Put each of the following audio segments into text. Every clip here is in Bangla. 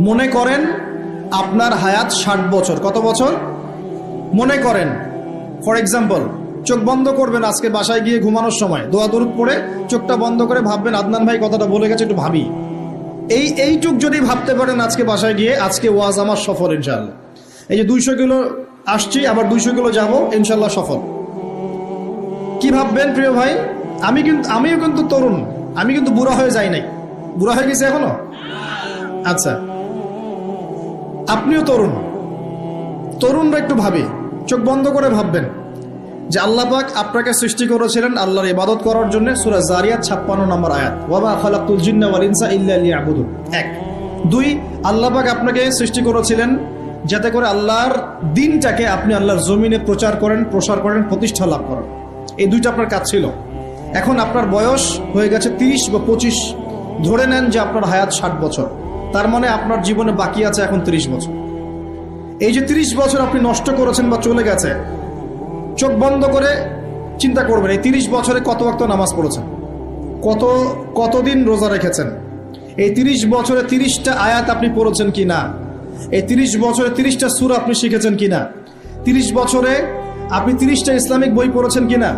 মনে করেন আপনার হায়াত 60 বছর। কত বছর? মনে করেন, ফর এক্সাম্পল, চোখ বন্ধ করবেন আজকে বাসায় গিয়ে ঘুমানোর সময়, দোয়া দরুদ পড়ে চোখটা বন্ধ করে ভাববেন আদনান ভাই কথাটা বলে গেছে, একটু ভাবি। এইটুক যদি ভাবতে পারেন আজকে বাসায় গিয়ে, আজকে ওয়াজ আমার সফল ইনশাআল্লাহ। এই যে 200 কিলো আসছি, আবার 200 কিলো যাবো, ইনশাআল্লাহ সফল। কি ভাববেন প্রিয় ভাই? আমিও কিন্তু তরুণ, আমি কিন্তু বুড়া হয়ে যাই নাই। বুড়া হয়ে গেছে এখনো? আচ্ছা, আপনিও তরুণরা একটু ভাবি, চোখ বন্ধ করে ভাববেন যে আল্লাহ পাক আপনাকে সৃষ্টি করেছিলেন আল্লাহর ইবাদত করার জন্য। সূরা জারিয়াত 56 নম্বর আয়াত, ওয়া মা খালাকতুল জিন্না ওয়াল ইনসা ইল্লা লিয়াবুদুন। 1 2 আল্লাহ পাক আপনাকে সৃষ্টি করেছিলেন যাতে করে আল্লাহর দ্বীনটাকে আপনি আল্লাহর জমিনে প্রচার করেন, প্রসার করেন, প্রতিষ্ঠা লাভ করেন। এই দুইটা আপনার কাজ ছিল। এখন আপনার বয়স হয়ে গেছে 30 বা 25, ধরে নেন যে আপনার হায়াত 60 বছর। তার মানে আপনার জীবনে বাকি আছে এখন 30 বছর। এই যে 30 বছর আপনি নষ্ট করেছেন বা চলে গেছে, চোখ বন্ধ করে চিন্তা করবেন এই 30 বছরে কত ওয়াক্ত নামাজ পড়েছেন, কতদিন রোজা রেখেছেন, এই 30 বছরে 30টা আয়াত আপনি পড়েছেন কিনা, এই 30 বছরে 30টা সূরা আপনি শিখেছেন কিনা, 30 বছরে আপনি 30টা ইসলামিক বই পড়েছেন কিনা,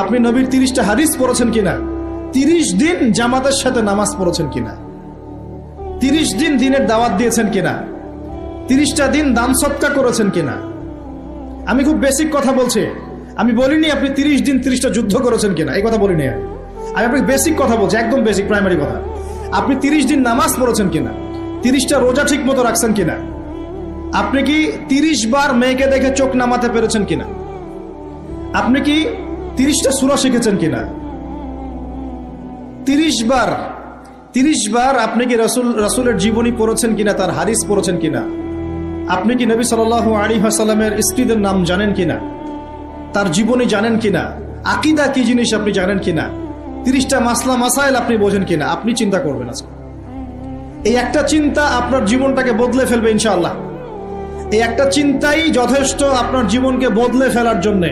আপনি নবীর 30টা হাদিস পড়েছেন কিনা, 30 দিন জামাতের সাথে নামাজ পড়েছেন কিনা, 30 দিন দিনের দাওয়াত দিয়েছেন কিনা, 30টা দিন দান সদকা করেছেন কিনা। আমি খুব বেসিক কথা বলছি, আমি বলিনি আপনি 30 দিন 30টা যুদ্ধ করেছেন কিনা, এই কথা বলিনি। আমি আপনাকে বেসিক কথা বলছি, একদম বেসিক প্রাইমারি কথা। আপনি 30 দিন নামাজ পড়েছেন কিনা, 30টা রোজা ঠিক মতো রাখছেন কিনা, আপনি কি 30 বার মেয়েকে দেখে চোখ নামাতে পেরেছেন কিনা, আপনি কি 30টা সূরা শিখেছেন কিনা, 30 বার আপনি কি রাসূলের জীবনী পড়েছেন কিনা, তার হাদিস পড়েছেন কিনা, আপনি কি নবী সাল্লাল্লাহু আলাইহি ওয়াসাল্লামের স্ত্রীদের নাম জানেন কিনা, তার জীবনী জানেন কিনা, আকীদা কি জিনিস আপনি জানেন কিনা, 30টা মাসলা মাসাইল আপনি বোঝেন কিনা। আপনি চিন্তা করবেন আজকে, এই একটা চিন্তা আপনার জীবনটাকে বদলে ফেলবে ইনশাআল্লাহ। এই একটা চিন্তাই যথেষ্ট আপনার জীবনকে বদলে ফেলার জন্য।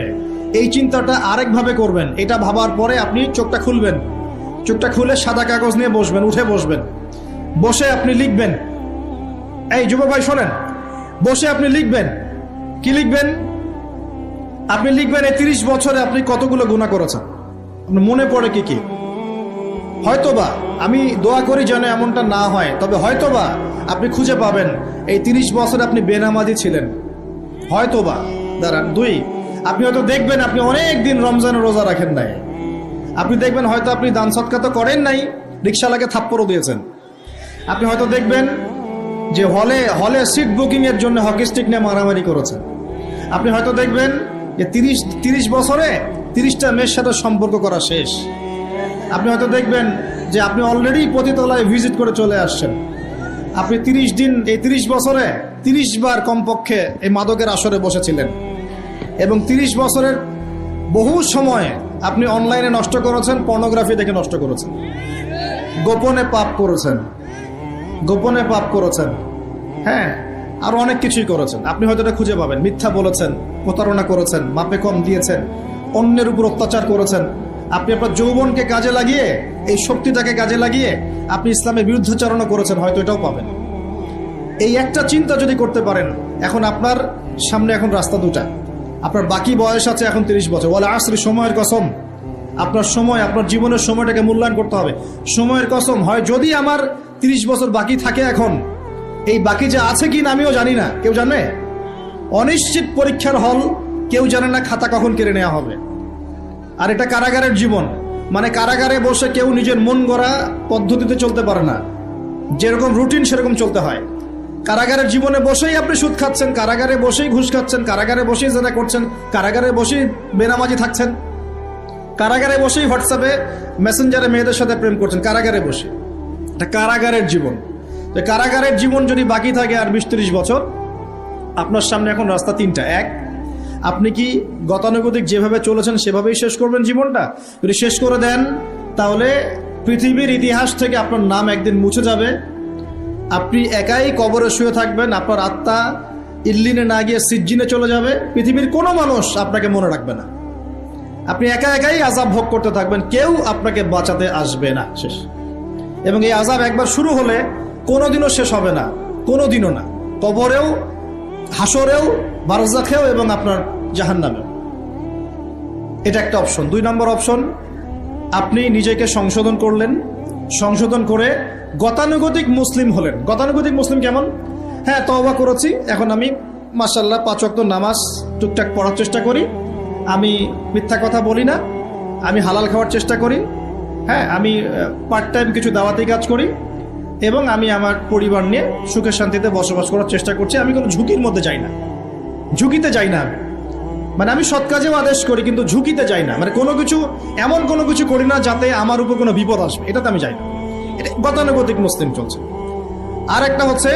এই চিন্তাটা আরেকভাবে করবেন, এটা ভাবার পরে আপনি চোখটা খুলবেন, চোখটা খুলে সাদা কাগজ নিয়ে বসবেন, উঠে বসবেন, বসে আপনি লিখবেন। এই যুবক ভাই শোনেন, বসে আপনি লিখবেন। কি লিখবেন? আপনি লিখবেন এই 30 বছরে আপনি কতগুলো গুনাহ করেছেন, আপনার মনে পড়ে কি কি। হয়তোবা, আমি দোয়া করি যেন এমনটা না হয়, তবে হয়তোবা আপনি খুঁজে পাবেন এই 30 বছরে আপনি বেনামাজি ছিলেন, হয়তোবা। দাঁড়ান, 2 আপনি হয়তো দেখবেন আপনি অনেক দিন রমজানের রোজা রাখেন নাই। আপনি দেখবেন হয়তো আপনি দান সদকা তো করেন নাই, রিকশালাকে থাপ্পড়ও দিয়েছেন। আপনি হয়তো দেখবেন যে হলে সিট বুকিং এর জন্য হকি স্টিক নিয়ে মারামারি করেছেন। আপনি হয়তো দেখবেন যে 30 বছরে 30টা মেয়ের সাথে সম্পর্ক করা শেষ। আপনি হয়তো দেখবেন যে আপনি অলরেডি পতিতলায় ভিজিট করে চলে আসছেন। আপনি 30 দিন, এই 30 বছরে 30 বার কমপক্ষে এই মাদকের আসরে বসেছিলেন, এবং 30 বছরের বহু সময় আপনি অনলাইনে নষ্ট করেছেন, পর্নোগ্রাফি দেখে নষ্ট করেছেন, গোপনে পাপ করেছেন, হ্যাঁ, আরো অনেক কিছুই করেছেন। আপনি হয়তো এটা খুঁজে পাবেন। মিথ্যা বলেছেন, প্রতারণা করেছেন, মাপে কম দিয়েছেন, অন্যের উপর অত্যাচার করেছেন। আপনি আপনার যৌবনকে কাজে লাগিয়ে, এই শক্তিটাকে কাজে লাগিয়ে আপনি ইসলামের বিরুদ্ধাচরণ করেছেন, হয়তো এটাও পাবেন। এই একটা চিন্তা যদি করতে পারেন, এখন আপনার সামনে এখন রাস্তা দুটা। আপনার বাকি বয়স আছে এখন 30 বছর। ওয়াল আসরি, সময়ের কসম। আপনার সময়, আপনার জীবনের সময়টাকে মূল্যায়ন করতে হবে। সময়ের কসম, হয় যদি আমার 30 বছর বাকি থাকে, এখন এই বাকি যে আছে কি না আমিও জানি না, কেউ জানে? অনিশ্চিত পরীক্ষার হল, কেউ জানে না খাতা কখন কেড়ে নেওয়া হবে। আর এটা কারাগারের জীবন, মানে কারাগারে বসে কেউ নিজের মন গড়া পদ্ধতিতে চলতে পারে না, যেরকম রুটিন সেরকম চলতে হয়। কারাগারের জীবনে বসেই আপনি সুদ খাচ্ছেন, কারাগারে বসেই ঘুষ খাচ্ছেন, কারাগারে বসেই জেনা করছেন, কারাগারে বসেই বেনামাজি থাকছেন, কারাগারে বসেই হোয়াটসঅ্যাপে মেসেঞ্জারে মেয়েদের সাথে প্রেম করছেন, কারাগারে বসে। এটা কারাগারের জীবন। তো কারাগারের জীবন যদি বাকি থাকে আর 20-30 বছর, আপনার সামনে এখন রাস্তা 3টা। 1, আপনি কি গতানুগতিক যেভাবে চলেছেন সেভাবেই শেষ করবেন জীবনটা? যদি শেষ করে দেন, তাহলে পৃথিবীর ইতিহাস থেকে আপনার নাম একদিন মুছে যাবে। আপনি একাই কবরে শুয়ে থাকবেন, আপনার আত্মা ইল্লিনে না গিয়ে সিজ্জিনে চলে যাবে। পৃথিবীর কোনো মানুষ আপনাকে মনে রাখবে না, আপনি একাই আযাব ভোগ করতে থাকবেন, কেউ আপনাকে বাঁচাতে আসবে না, শেষ। এবং এই আযাব একবার শুরু হলে কোনোদিনও শেষ হবে না, কোনোদিনও না, কবরেও, হাসরেও, বারজাখেও এবং আপনার জাহান্নামেও। এটা একটা অপশন। 2 নম্বর অপশন, আপনি নিজেকে সংশোধন করলেন, সংশোধন করে গতানুগতিক মুসলিম হলেন। গতানুগতিক মুসলিম কেমন? হ্যাঁ, তওবা করেছি, এখন আমি মাশাআল্লাহ 5 ওয়াক্ত নামাজ টুকটাক পড়ার চেষ্টা করি, আমি মিথ্যা কথা বলি না, আমি হালাল খাওয়ার চেষ্টা করি, হ্যাঁ, আমি পার্ট টাইম কিছু দাওয়াতি কাজ করি, এবং আমি আমার পরিবার নিয়ে সুখে শান্তিতে বসবাস করার চেষ্টা করছি। আমি কোনো ঝুঁকির মধ্যে যাই না, ঝুঁকিতে যাই না। মানে আমি সৎ কাজেও আদেশ করি, কিন্তু ঝুঁকিতে যাই না। মানে কোনো কিছু, এমন কোনো কিছু করি না যাতে আমার উপর কোনো বিপদ আসবে, এটাতে আমি যাই না। এটা গতানুগতিক মুসলিম চলছে। আর একটা হচ্ছে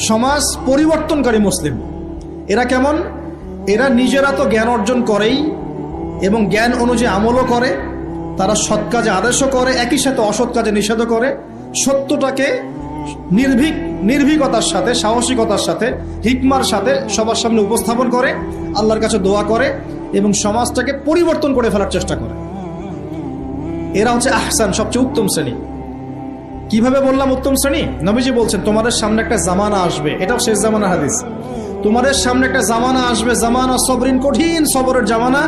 সমাজ পরিবর্তনকারী মুসলিম। এরা কেমন? এরা নিজেরা তো জ্ঞান অর্জন করেই এবং জ্ঞান অনুযায়ী আমলও করে, তারা সৎ কাজে আদেশও করে, একই সাথে অসৎ কাজে নিষেধও করে, সত্যটাকে নির্ভীকতার সাথে, সাহসিকতার সাথে, হিকমার সাথে সবার সামনে উপস্থাপন করে, আল্লাহর কাছে দোয়া করে এবং সমাজটাকে পরিবর্তন করে ফেলার চেষ্টা করে। এরা হচ্ছে আহসান, সবচেয়ে উত্তম শ্রেণী। কিভাবে বললাম উত্তম শ্রেণী? নবীজি বলছেন তোমাদের সামনে একটা জামানা আসবে, এটাও শেষ জামানার হাদিস। তোমাদের সামনে একটা জামানা আসবে, জামানা সবরিন, কঠিন সবরের জামানা,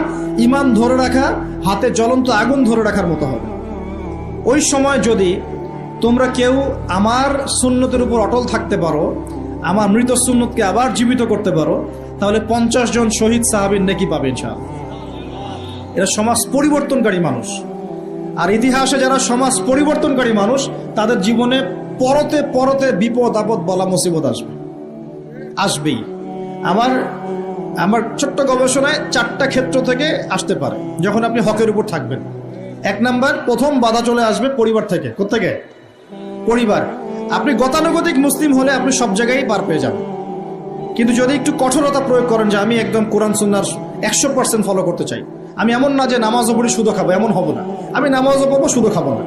ঈমান ধরে রাখা হাতে জ্বলন্ত আগুন ধরে রাখার মতো হবে। ওই সময় যদি তোমরা কেউ আমার সুন্নতের উপর অটল থাকতে পারো, আমার মৃত সুন্নতকে আবার জীবিত করতে পারো, তাহলে 50 জন শহীদ সাহাবীর নেকি পাবে ইনশাআল্লাহ। এরা সমাজ পরিবর্তনকারী মানুষ। আর ইতিহাসে যারা সমাজ পরিবর্তনকারী মানুষ, তাদের জীবনে পরতে পরতে বিপদ আপদ বলা মুসিবত আসবেই। আমার ছোট্ট গবেষণায় 4টা ক্ষেত্র থেকে আসতে পারে যখন আপনি হকের উপর থাকবেন। 1 নাম্বার, প্রথম বাধা চলে আসবে পরিবার থেকে। কোত্থেকে? পরিবার। আপনি গতানুগতিক মুসলিম হলে আপনি সব জায়গায় পার পেয়ে যাবেন, কিন্তু যদি একটু কঠোরতা প্রয়োগ করেন যে আমি একদম কোরআন সুন্নাহর 100% ফলো করতে চাই, আমি এমন না যে নামাজও পড়ি শুধু খাবো, এমন হব না। আমি নামাজও পড়বো, শুধু খাবো না,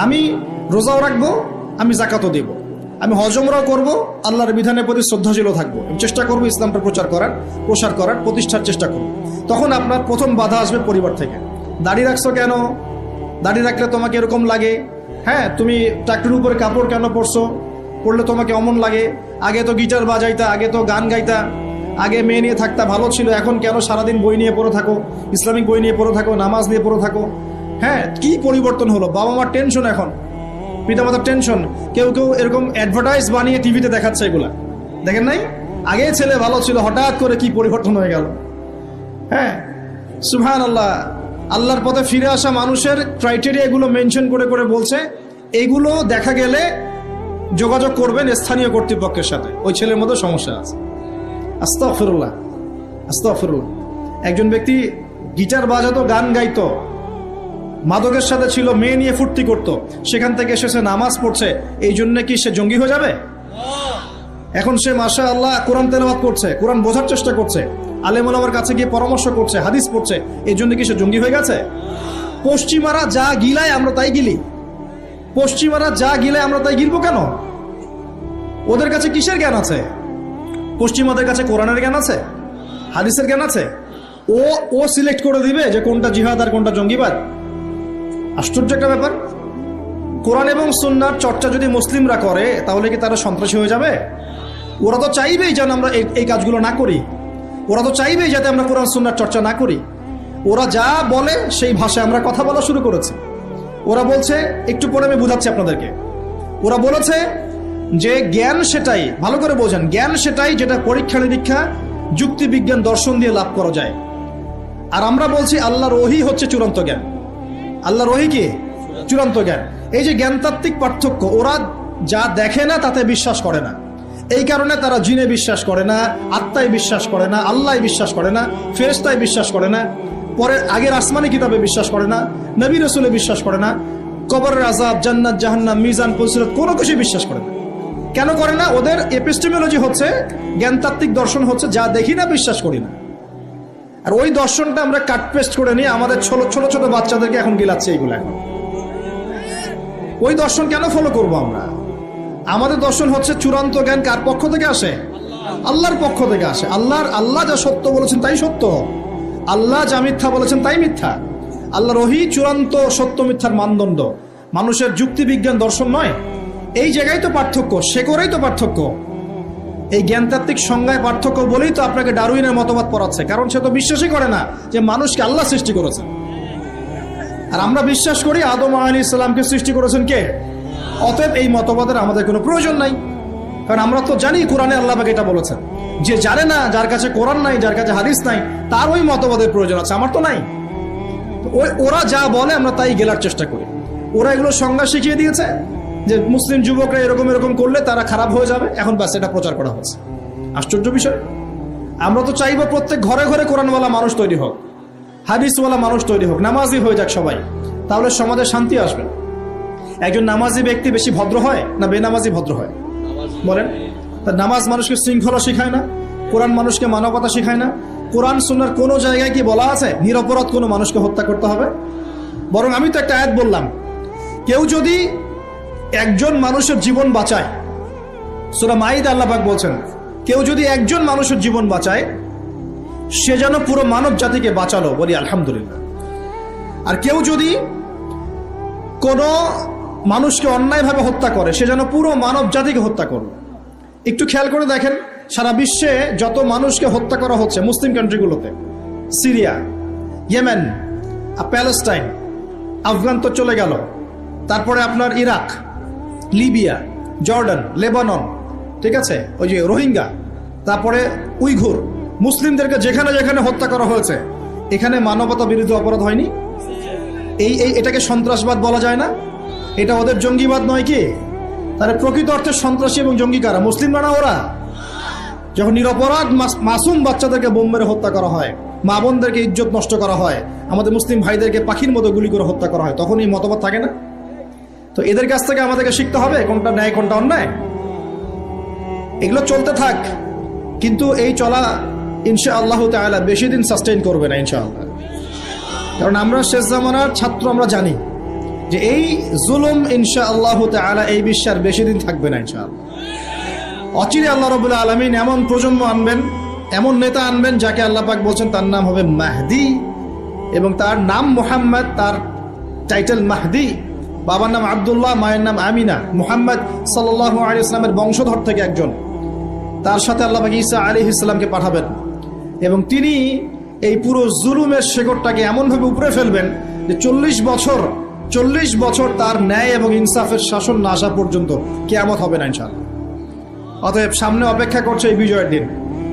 আমি রোজাও রাখবো, আমি যাকাতও দেব, আমি হজ উমরাও করবো, আল্লাহর বিধানের প্রতি শ্রদ্ধাশীলও থাকবো, চেষ্টা করবো ইসলামটা প্রসার করার প্রতিষ্ঠার চেষ্টা করবো। তখন আপনার প্রথম বাধা আসবে পরিবার থেকে। দাড়ি রাখছো কেন? দাড়ি রাখলে তোমাকে এরকম লাগে। হ্যাঁ, তুমি ট্রাক্টরের উপরে কাপড় কেন পরলে তোমাকে অমন লাগে? আগে তো গিটার বাজাইতা, আগে তো গান গাইতা, আগে মেয়ে নিয়ে থাকতা, ভালো ছিল, এখন কেন সারাদিন বই নিয়ে পড়ে থাকো, ইসলামিক বই নিয়ে পড়ে থাকো, নামাজ নিয়ে পড়ে থাকো? হ্যাঁ, কি পরিবর্তন হলো? বাবা মার টেনশন, এখন পিতামাতার টেনশন। কেউ এরকম অ্যাডভার্টাইজ বানিয়ে টিভিতে দেখাচ্ছে, এগুলা দেখেন নাই? আগে ছেলে ভালো ছিল, হঠাৎ করে কি পরিবর্তন হয়ে গেল। হ্যাঁ, সুবহানাল্লাহ। আল্লাহর পথে ফিরে আসা মানুষের ক্রাইটেরিয়া এগুলো মেনশন করে করে বলছে, এগুলো দেখা গেলে যোগাযোগ করবেন স্থানীয় কর্তৃপক্ষের সাথে, ওই ছেলের মধ্যে সমস্যা আছে। আস্তাগফিরুল্লাহ, আস্তাগফিরুল্লাহ। একজন ব্যক্তি গিটার বাজাতো, গান গাইতো, মাদকের সাথে ছিল, মেয়ে নিয়ে ফুর্তি করতো, সেখান থেকে এসেছে নামাজ পড়ছে, এই জন্য কি সে জঙ্গি হয়ে যাবে? এখন সে মাশাআল্লাহ কোরআন তেলাওয়াত করছে, কোরআন বোঝার চেষ্টা করছে, আলেম ওলামার কাছে গিয়ে পরামর্শ করছে, হাদিস পড়ছে, এই জন্য কি সে জঙ্গি হয়ে গেছে? পশ্চিমারা যা গিলায় আমরা তাই গিলি। পশ্চিমারা যা গিলায় আমরা তাই গিলবো কেন? ওদের কাছে কিসের জ্ঞান আছে? পশ্চিমাদের কাছে কোরআনের জ্ঞান আছে, হাদিসের জ্ঞান আছে। ও সিলেক্ট করে দিবে যে কোনটা জিহাদ আর কোনটা জঙ্গিবাদ। আশ্চর্য একটা ব্যাপার। কোরআন এবং সুন্নাহর চর্চা যদি মুসলিমরা করে, তাহলে কি তারা সন্ত্রাসী হয়ে যাবে? ওরা তো চাইবেই যেন আমরা এই কাজগুলো না করি, ওরা তো চাইবেই যাতে আমরা কোরআন সুন্নাহর চর্চা না করি। ওরা যা বলে সেই ভাষায় আমরা কথা বলা শুরু করেছি। ওরা বলছে, একটু পরে আমি বুঝাচ্ছি আপনাদেরকে, ওরা বলেছে যে জ্ঞান সেটাই, ভালো করে বোঝেন, জ্ঞান সেটাই যেটা পরীক্ষা নিরীক্ষা, যুক্তি বিজ্ঞান, দর্শন দিয়ে লাভ করা যায়। আর আমরা বলছি আল্লাহর ওহী হচ্ছে চূড়ান্ত জ্ঞান। আল্লাহর ওহী কি? চূড়ান্ত জ্ঞান। এই যে জ্ঞানতাত্ত্বিক পার্থক্য, ওরা যা দেখে না তাতে বিশ্বাস করে না, এই কারণে তারা জিনে বিশ্বাস করে না, আত্মায় বিশ্বাস করে না, আল্লাহ বিশ্বাস করে না, ফেরেশতায় বিশ্বাস করে না, পরে আগের আসমানি কিতাবে বিশ্বাস করে না, নবী রাসূলে বিশ্বাস করে না, কবরের আযাব, জান্নাত জাহান্নাম, মিজান, পুলসিরাত কোনো কিছু বিশ্বাস করে না। কেন করে না? ওদের এপিস্টেমোলজি হচ্ছে, জ্ঞানতাত্ত্বিক দর্শন হচ্ছে যা দেখি না বিশ্বাস করি না। আর ওই দর্শনটা আমরা কাট পেস্ট করে নিয়ে আমাদের ছোট ছোট বাচ্চাদেরকে এখন গিলাচ্ছে এইগুলো। এখন ওই দর্শন কেন ফলো করবো আমরা? আমাদের দর্শন হচ্ছে চূড়ান্ত জ্ঞান কার পক্ষ থেকে আসে? আল্লাহর পক্ষ থেকে আসে। আল্লাহ যা সত্য বলেছেন তাই সত্য, আল্লাহ যা মিথ্যা বলেছেন তাই মিথ্যা। আল্লাহর ওহী চূড়ান্ত সত্য মিথ্যার মানদণ্ড, মানুষের যুক্তি বিজ্ঞান দর্শন নয়। এই জায়গায় তো পার্থক্য, সে করেই তো পার্থক্য। এই জ্ঞানতাত্ত্বিক সংজ্ঞায় পার্থক্য বলেই তো আপনাকে ডারউইনের মতবাদ পড়াচ্ছে, কারণ সে তো বিশ্বাসই করে না যে মানুষকে আল্লাহ সৃষ্টি করেছেন। আর আমরা বিশ্বাস করি আদম আলাইহিস সালামকে সৃষ্টি করেছেন কে। অতএব এই মতবাদের আমাদের কোনো প্রয়োজন নাই, কারণ আমরা তো জানি কোরআনে আল্লাহ পাক এটা বলেছেন। যে জানে না, যার কাছে কোরআন নাই, যার কাছে হাদিস নাই, তার ওই মতবাদের প্রয়োজন আছে, আমার তো নাই। ওরা যা বলে আমরা তাই গেলার চেষ্টা করি। ওরা এগুলো সংজ্ঞা শিখিয়ে দিয়েছে যে মুসলিম যুবকরা এরকম এরকম করলে তারা খারাপ হয়ে যাবে, এখন ব্যাস এটা প্রচার করা হচ্ছে। আশ্চর্য বিষয়। আমরা তো চাইবো প্রত্যেক ঘরে ঘরে কোরআনওয়ালা মানুষ তৈরি হোক, হাদিসওয়ালা মানুষ তৈরি হোক, নামাজি হয়ে যাক সবাই, তাহলে সমাজে শান্তি আসবে। একজন নামাজি ব্যক্তি বেশি ভদ্র হয় না বেনামাজি ভদ্র হয় বলেন? তার নামাজ মানুষকে শৃঙ্খলা শেখায় না, কোরআন মানুষকে মানবতা শেখায় না। কোরআন সুন্নাহর কোনো জায়গায় কি বলা আছে নিরপরাধ কোনো মানুষকে হত্যা করতে হবে? বরং আমি তো একটা আয়াত বললাম, কেউ যদি একজন মানুষের জীবন বাঁচায়, সূরা মাইদা আল্লাহ পাক বলছেন, কেউ যদি একজন মানুষের জীবন বাঁচায় সে যেন পুরো মানব জাতিকে বাঁচালো, বলি আলহামদুলিল্লাহ। আর কেউ যদি কোনো মানুষকে অন্যায়ভাবে হত্যা করে সে যেন পুরো মানব জাতিকে হত্যা করলো। একটু খেয়াল করে দেখেন, সারা বিশ্বে যত মানুষকে হত্যা করা হচ্ছে মুসলিম কান্ট্রিগুলোতে, সিরিয়া, ইয়েমেন, প্যালেস্টাইন, আফগান তো চলে গেল, তারপরে আপনার ইরাক, লিবিয়া, জর্ডান, লেবানন, ঠিক আছে, ওই যে রোহিঙ্গা, তারপরে উইঘুর, মুসলিমদেরকে যেখানে যেখানে হত্যা করা হয়েছে, এখানে মানবতা বিরোধী অপরাধ হয়নি? এটাকে সন্ত্রাসবাদ বলা যায় না? এটা ওদের জঙ্গিবাদ নয় কি? তাহলে প্রকৃত অর্থে সন্ত্রাসী এবং জঙ্গি কারা? মুসলিমরা না ওরা? যখন নিরপরাধ মাসুম বাচ্চাদেরকে বোম মেরে হত্যা করা হয়, মা বোনদেরকে ইজ্জত নষ্ট করা হয়, আমাদের মুসলিম ভাইদেরকে পাখির মতো গুলি করে হত্যা করা হয়, তখন এই মতবাদ থাকে না? তো এদের কাছ থেকে আমাদেরকে শিখতে হবে কোনটা ন্যায় কোনটা অন্যায়। এগুলো চলতে থাক, কিন্তু এই চলা ইনশাআল্লাহ তাআলা বেশি দিন সাস্টেইন করবে না ইনশাআল্লাহ। কারণ আমরা শেষ জামানার ছাত্র, আমরা জানি যে এই জুলুম ইনশাআল্লাহ তাআলা এই বিশ্বের বেশি দিন থাকবে না ইনশাআল্লাহ। অচিরে আল্লাহ রাব্বুল আলামিন এমন প্রজন্ম আনবেন, এমন নেতা আনবেন যাকে আল্লাহ পাক বলছেন তার নাম হবে মাহদি, এবং তার নাম মুহাম্মদ, তার টাইটেল মাহদি। বাবার নাম আব্দুল্লাহ, মায়ের নাম আমিনা। মুহাম্মদ সাল্লাল্লাহু আলাইহি ওয়াসাল্লামের বংশধর থেকে একজন। তার সাথে আল্লাহ পাক ঈসা আলাইহিস সালামকে পাঠাবেন, এবং তিনি এই পুরো জুলুমের শেকড়টাকে এমনভাবে উপরে ফেলবেন যে 40 বছর তার ন্যায় এবং ইনসাফের শাসন না আসা পর্যন্ত কিয়ামত হবে না ইনশাআল্লাহ। অতএব সামনে অপেক্ষা করছে এই বিজয়ের দিন।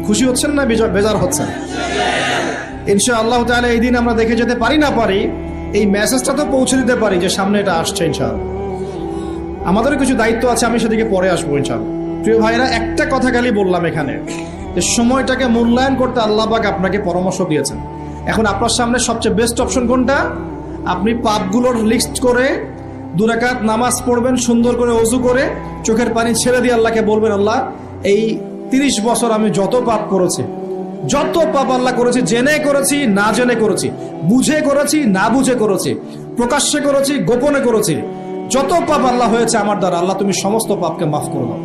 খুশি হচ্ছেন না বেজার হচ্ছেন? ইনশাআল্লাহ তাআলা এই দিন আমরা দেখে যেতে পারি না পারি, এই মেসেজটা তো পৌঁছে দিতে পারি যে সামনে এটা আসছে ইনশাআল্লাহ। আমাদের কিছু দায়িত্ব আছে, আমি সেদিকে পরে আসবো ইনশাআল্লাহ। প্রিয় ভাইরা, একটা কথা খালি বললাম এখানে, যে সময়টাকে মূল্যায়ন করতে আল্লাহ পাক আপনাকে পরামর্শ দিয়েছেন। এখন আপনার সামনে সবচেয়ে বেস্ট অপশন কোনটা? আপনি পাপগুলোর লিস্ট করে 2 রাকাত নামাজ পড়বেন, সুন্দর করে ওযু করে চোখের পানি ছেড়ে দিয়ে আল্লাহকে বলবেন, আল্লাহ এই 30 বছর আমি যত পাপ করেছি, যত পাপ আল্লাহ করেছি, জেনে করেছি না জেনে করেছি, বুঝে করেছি না বুঝে করেছি, প্রকাশ্যে করেছি গোপনে করেছি, যত পাপ আল্লাহ হয়েছে আমার দ্বারা, আল্লাহ তুমি সমস্ত পাপকে মাফ করে দাও।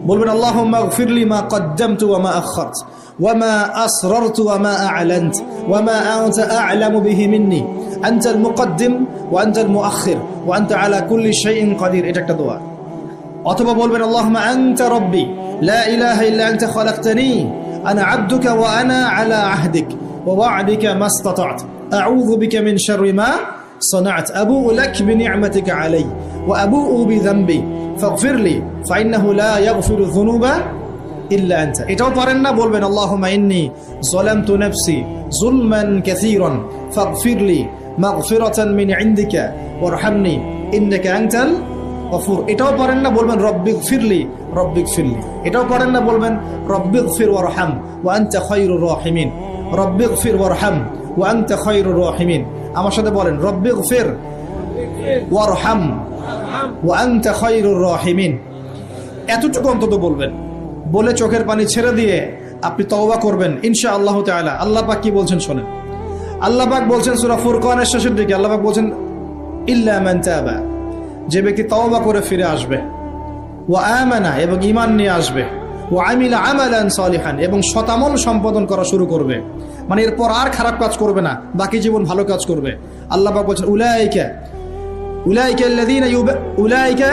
বলবেন আল্লাহুম্মা গফিরলি মা কদ্দামতু ওয়া মা আখখারতু ওয়া মা আসরারতু ওয়া মা আ'লানতু ওয়া মা আনতা আ'লামু বিহি মিন্নি আনতাল মুকদ্দিম ওয়া আনতাল মুআখির ওয়া আনতা আলা কুল্লি শাইইন কাদির। এটা একটা দোয়া। অথবা বলবেন আল্লাহুম্মা আনতা রাব্বি লা ইলাহা ইল্লা আনতা খালাকতানি আনা আবদুকা ওয়া আনা আলা আহদিক ওয়া ওয়া'দিকা মাস্তাতা'তু আউযু বিকা মিন শাররি মা صنعت أبوء لك بنعمتك علي وأبوء بذنبي فاغفر لي فإنه لا يغفر الذنوب إلا أنت. এটাও পারেন না, বলবেন اللهم إني ظلمت نفسي ظلما كثيرا فاغفر لي مغفرة من عندك وارحمني إنك أنت الغفور. এটাও পারেন না, বলবেন ربي اغفر لي ربي اغفر لي. এটাও পারেন না, বলবেন ربي اغفر وارحم وأنت خير الراحمين. ربي اغفر وارحم وأنت خير الراحمين. আমার সাথে বলেন রব্বি গফির ওয়ারহাম ওয়া আনতা খায়রুর রাহিমিন। এতটুকু অন্তত বলবেন, বলে চোখের পানি ছেড়ে দিয়ে আপনি তওবা করবেন ইনশাআল্লাহ তাআলা। আল্লাহ পাক কি বলছেন শোনেন। আল্লাহ পাক বলছেন সূরা ফুরকানের শেষের দিকে, আল্লাহ পাক বলছেন ইল্লা মান তাবা, যে ব্যক্তি তওবা করে ফিরে আসবে, ওয়া আমানা, এবং ঈমান নিয়ে আসবে, ওয়া আমিলা আমালান সালিহান, এবং শতামল সম্পাদন করা শুরু করবে, মানে এরপর আর খারাপ কাজ করবে না, বাকি জীবন ভালো কাজ করবে। আল্লাহ পাক বলছেন উলাইকা উলাইকা আল্লাযীনা উলাইকা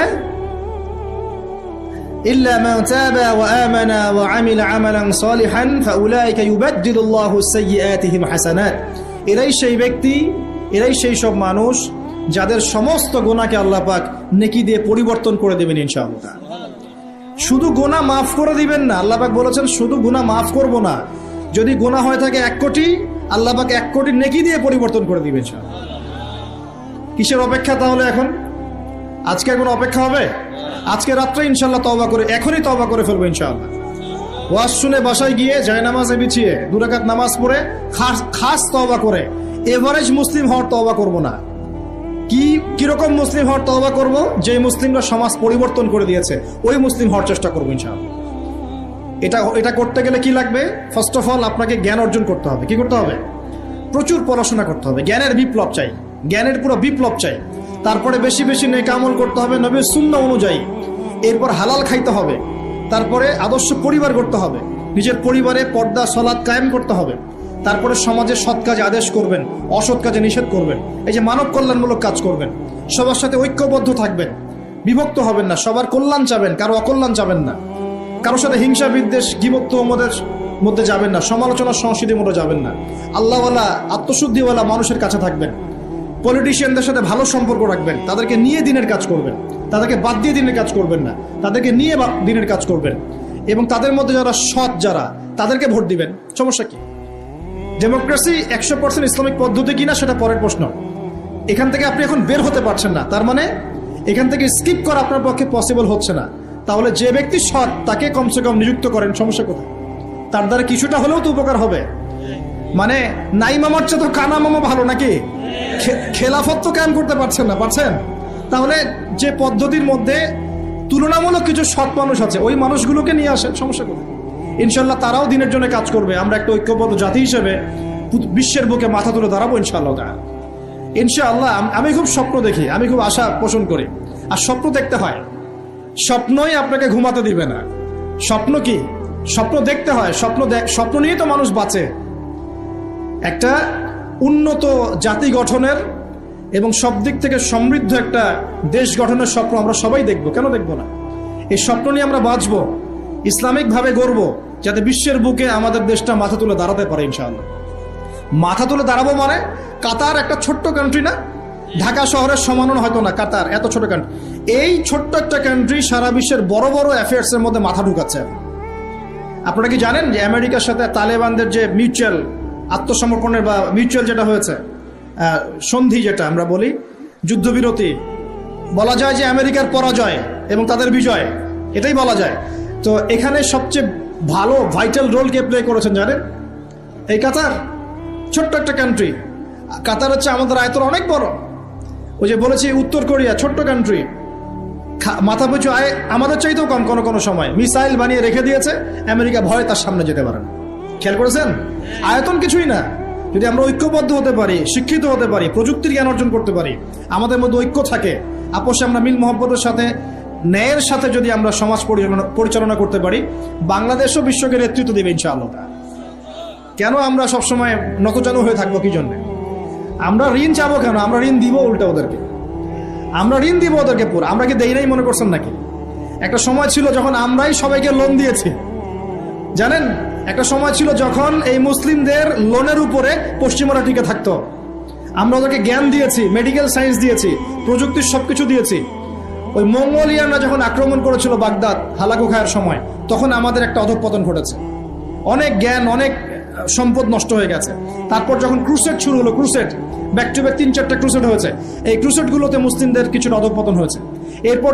ইল্লা মান তাবা ওয়া আমানা ওয়া আমিলা আমালান সালিহান ফাউলাইকা ইউবাদদিলুল্লাহু সাইয়্যাতিহিম হাসানাত। এরাই সেই ব্যক্তি, এরাই সেই সব মানুষ যাদের সমস্ত গুনাহকে আল্লাহ পাক নেকি দিয়ে পরিবর্তন করে দেবেন ইনশাআল্লাহ। শুধু গুনাহ মাফ করে দিবেন না, আল্লাহ পাক বলেছেন শুধু গুনাহ মাফ করব না, যদি গুনাহ হয়ে থাকে 1 কোটি, আল্লাহ পাক 1 কোটি নেকি দিয়ে পরিবর্তন করে দিবেন ইনশাআল্লাহ। কিসের অপেক্ষা তাহলে এখন? আজকে কোনো অপেক্ষা হবে? আজকে রাত্রে ইনশাআল্লাহ তওবা করে, এখনই তওবা করে ফেলবো ইনশাআল্লাহ। ওয়াজ শুনে বাসায় গিয়ে জায়নামাজে বিছিয়ে 2 রাকাত নামাজ পড়ে খাস তওবা করে, এভারেজ মুসলিম হওয়ার তওবা করব না। কিরকম মুসলিম হওয়ার তওবা করব? যে মুসলিমরা সমাজ পরিবর্তন করে দিয়েছে ওই মুসলিম হওয়ার চেষ্টা করবো ইনশাআল্লাহ। এটা করতে গেলে কি লাগবে? ফার্স্ট অফ অল আপনাকে জ্ঞান অর্জন করতে হবে। কি করতে হবে? প্রচুর পড়াশোনা করতে হবে। জ্ঞানের বিপ্লব চাই, জ্ঞানের পুরো বিপ্লব চাই। তারপরে বেশি বেশি নেক আমল করতে হবে নবীর সুন্নাহ অনুযায়ী। এরপর হালাল খাইতে হবে। তারপরে আদর্শ পরিবার করতে হবে, নিজের পরিবারে পর্দা সালাত কায়েম করতে হবে। তারপরে সমাজে সৎ কাজে আদেশ করবেন, অসৎ কাজে নিষেধ করবেন। এই যে মানব কল্যাণমূলক কাজ করবেন, সবার সাথে ঐক্যবদ্ধ থাকবেন, বিভক্ত হবেন না, সবার কল্যাণ চাবেন, কারো অকল্যাণ চাবেন না, কারোর সাথে হিংসা বিদ্বেষ গীবত ওমদের মধ্যে যাবেন না, সমালোচনা সংস্কৃতির মধ্যে যাবেন না, আল্লাহওয়ালা আত্মশুদ্ধিওয়ালা মানুষের কাছে থাকবেন, পলিটিশিয়ানদের সাথে ভালো সম্পর্ক রাখবেন, তাদেরকে নিয়ে দিনের কাজ করবেন, তাদেরকে বাদ দিয়ে দিনের কাজ করবেন না, তাদেরকে নিয়ে দিনের কাজ করবেন। এবং তাদের মধ্যে যারা সৎ, যারা তাদেরকে ভোট দিবেন। সমস্যা কি? ডেমোক্রেসি 100% ইসলামিক পদ্ধতি কিনা সেটা পরের প্রশ্ন। এখান থেকে আপনি এখন বের হতে পারছেন না, তার মানে এখান থেকে স্কিপ করা আপনার পক্ষে পসিবল হচ্ছে না। তাহলে যে ব্যক্তি সৎ তাকে কমসে কম নিযুক্ত করেন। সমস্যা কোথায়? তার দ্বারা কিছুটা হলেও তো উপকার হবে। মানে নাই মামার চেয়ে তো কানা মামা ভালো নাকি? খেলাফত তো কায়েম করতে পারছেন না, পারছেন? তাহলে যে পদ্ধতির মধ্যে তুলনামূলক কিছু সৎ মানুষ আছে ওই মানুষগুলোকে নিয়ে আসেন। সমস্যা কোথায়? ইনশাল্লাহ তারাও দিনের জন্য কাজ করবে। আমরা একটা ঐক্যবদ্ধ জাতি হিসেবে বিশ্বের বুকে মাথা তুলে দাঁড়াবো ইনশাআল্লাহ। ইনশাআল্লাহ আমি খুব স্বপ্ন দেখি, আমি খুব আশা পোষণ করি। আর স্বপ্ন দেখতে হয়, স্বপ্নই আপনাকে ঘুমাতে দিবে না। স্বপ্ন কি? স্বপ্ন দেখতে হয়। স্বপ্ন নিয়ে তো মানুষ বাঁচে। একটা উন্নত জাতি গঠনের এবং সব দিক থেকে সমৃদ্ধ একটা দেশ গঠনের স্বপ্ন আমরা সবাই দেখব, কেন দেখব না? এই স্বপ্ন নিয়ে আমরা বাঁচবো, ইসলামিকভাবে গড়ব, যাতে বিশ্বের বুকে আমাদের দেশটা মাথা তুলে দাঁড়াতে পারে ইনশাআল্লাহ। মাথা তুলে দাঁড়াবো মানে কাতার একটা ছোট্ট কান্ট্রি না, ঢাকা শহরের সমানও হয়তো না। কাতার এত ছোট কান্ট্রি, এই ছোট্ট একটা কান্ট্রি সারা বিশ্বের বড় বড় অ্যাফেয়ার্সের মধ্যে মাথা ঢুকাচ্ছে। আপনারা কি জানেন যে আমেরিকার সাথে তালেবানদের যে মিউচুয়াল আত্মসমর্পণের বা মিউচুয়াল যেটা হয়েছে সন্ধি, যেটা আমরা বলি যুদ্ধবিরতি, বলা যায় যে আমেরিকার পরাজয় এবং তাদের বিজয়, এটাই বলা যায়। তো এখানে সবচেয়ে ভালো ভাইটাল রোল কে প্লে করেছেন জানেন? এই কাতার। ছোট্ট একটা কান্ট্রি। কাতার হচ্ছে আমাদের আয়তন অনেক বড়। ওই যে বলেছি উত্তর কোরিয়া ছোট্ট কান্ট্রি, মাথা পিছু আয় আমাদের চাইতেও কম। কোনো সময় মিসাইল বানিয়ে রেখে দিয়েছে, আমেরিকা ভয়ে তার সামনে যেতে পারেন। খেয়াল করেছেন? আয়তন কিছুই না। যদি আমরা ঐক্যবদ্ধ হতে পারি, শিক্ষিত হতে পারি, প্রযুক্তির জ্ঞান অর্জন করতে পারি, আমাদের মধ্যে ঐক্য থাকে, আপোষে আমরা মিল মহব্বতের সাথে ন্যায়ের সাথে যদি আমরা সমাজ পরিচালনা করতে পারি, বাংলাদেশও বিশ্বকে নেতৃত্ব দেবে ইনশাআল্লাহ। কেন আমরা সবসময় নতজানু হয়ে থাকবো? কি জন্য? আমরা ঋণ চাবো কেন? আমরা ঋণ দিব উল্টা ওদেরকে। আমরা ঋণ দিব ওদেরকে পুরো। আমরা কি দেই নাই মনে করছেন নাকি? একটা সময় ছিল যখন আমরাই সবাইকে লোন দিয়েছি, জানেন? একটা সময় ছিল যখন এই মুসলিমদের লোনের উপরে পশ্চিমারা টিকে থাকতো। আমরা ওদেরকে জ্ঞান দিয়েছি, মেডিকেল সায়েন্স দিয়েছি, প্রযুক্তির সবকিছু দিয়েছি। ওই মঙ্গোলিয়ানরা যখন আক্রমণ করেছিল বাগদাদ হালাকু খায়ের সময়, তখন আমাদের একটা অধঃপতন ঘটেছে। অনেক জ্ঞান, অনেক সম্পদ নষ্ট হয়ে গেছে। তারপর যখন ক্রুসেড শুরু হলো, ক্রুসেড ব্যাক টু ব্যাক 3-4টা ক্রুসেড হয়েছে, এই ক্রুসেডগুলোতে মুসলিমদের কিছুটা অধঃপতন হয়েছে। এরপর